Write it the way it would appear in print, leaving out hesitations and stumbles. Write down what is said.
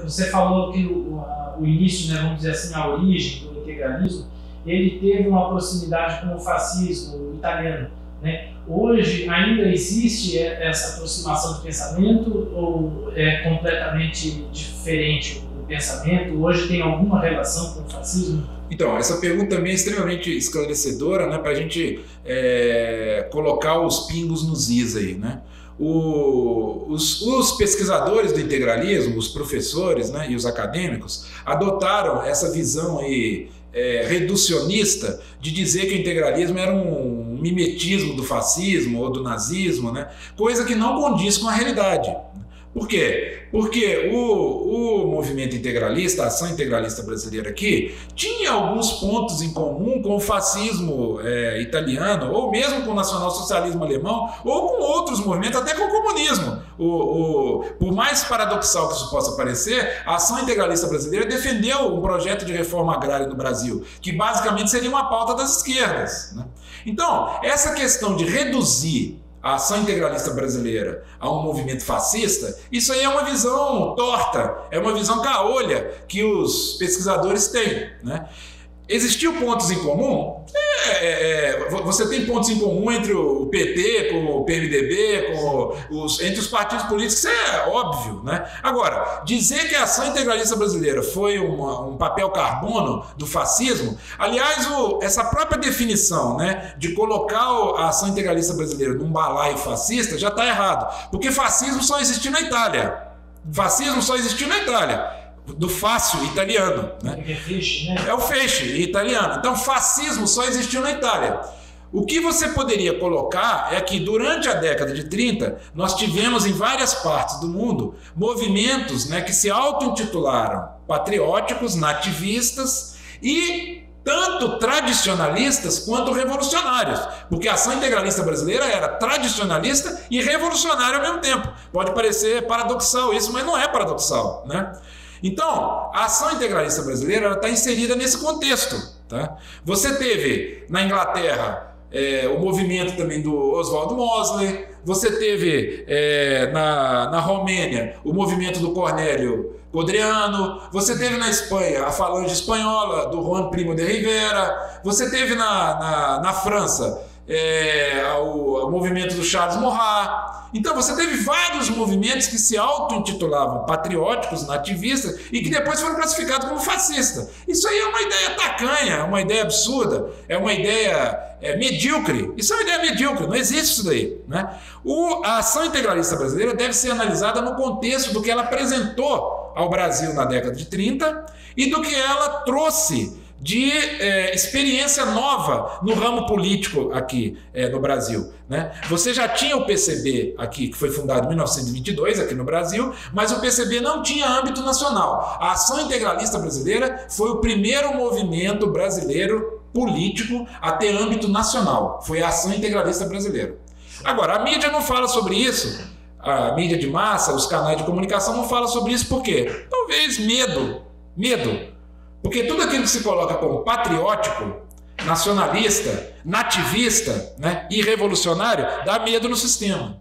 Você falou que o início, né, vamos dizer assim, a origem do integralismo, ele teve uma proximidade com o fascismo italiano, né? Hoje ainda existe essa aproximação de pensamento ou é completamente diferente o pensamento? Hoje tem alguma relação com o fascismo? Então, essa pergunta também é extremamente esclarecedora, né, para a gente colocar os pingos nos is aí, né? Os pesquisadores do integralismo, os professores, né, e os acadêmicos adotaram essa visão aí, reducionista de dizer que o integralismo era um mimetismo do fascismo ou do nazismo, né? Coisa que não condiz com a realidade. Por quê? Porque o movimento integralista, a ação integralista brasileira aqui, tinha alguns pontos em comum com o fascismo italiano, ou mesmo com o nacionalsocialismo alemão, ou com outros movimentos, até com o comunismo. Por mais paradoxal que isso possa parecer, a ação integralista brasileira defendeu um projeto de reforma agrária no Brasil, que basicamente seria uma pauta das esquerdas, né? Então, essa questão de reduzir a ação integralista brasileira a um movimento fascista, isso aí é uma visão torta, é uma visão caolha que os pesquisadores têm, né? Existiam pontos em comum? Você tem pontos em comum entre o PT, com o PMDB, entre os partidos políticos, isso é óbvio, né? Agora, dizer que a ação integralista brasileira foi um papel carbono do fascismo, aliás, essa própria definição, né, de colocar a ação integralista brasileira num balaio fascista já está errado, porque fascismo só existiu na Itália. Fascismo só existiu na Itália. Do fácil italiano, né? É feixe, né? É o feixe italiano. Então, fascismo só existiu na Itália. O que você poderia colocar é que durante a década de 30 nós tivemos em várias partes do mundo movimentos, né, que se auto-intitularam patrióticos, nativistas e tanto tradicionalistas quanto revolucionários, porque a ação integralista brasileira era tradicionalista e revolucionária ao mesmo tempo. Pode parecer paradoxal isso, mas não é paradoxal, né? Então, a ação integralista brasileira está inserida nesse contexto, tá? Você teve na Inglaterra o movimento também do Oswald Mosley, você teve na Romênia o movimento do Cornélio Codreanu, você teve na Espanha a Falange Espanhola do Juan Primo de Rivera, você teve na França o movimento do Charles Maurras. Então você teve vários movimentos que se auto-intitulavam patrióticos, nativistas e que depois foram classificados como fascistas. Isso aí é uma ideia tacanha, é uma ideia absurda, é uma ideia medíocre. Isso é uma ideia medíocre, não existe isso daí, né? A ação integralista brasileira deve ser analisada no contexto do que ela apresentou ao Brasil na década de 30 e do que ela trouxe de experiência nova no ramo político aqui no Brasil, né? Você já tinha o PCB aqui, que foi fundado em 1922 aqui no Brasil, mas o PCB não tinha âmbito nacional. A ação integralista brasileira foi o primeiro movimento brasileiro político a ter âmbito nacional. Foi a ação integralista brasileira. Agora, a mídia não fala sobre isso. A mídia de massa, os canais de comunicação não falam sobre isso por quê? Talvez medo. Porque tudo aquilo que se coloca como patriótico, nacionalista, nativista, né, e revolucionário dá medo no sistema.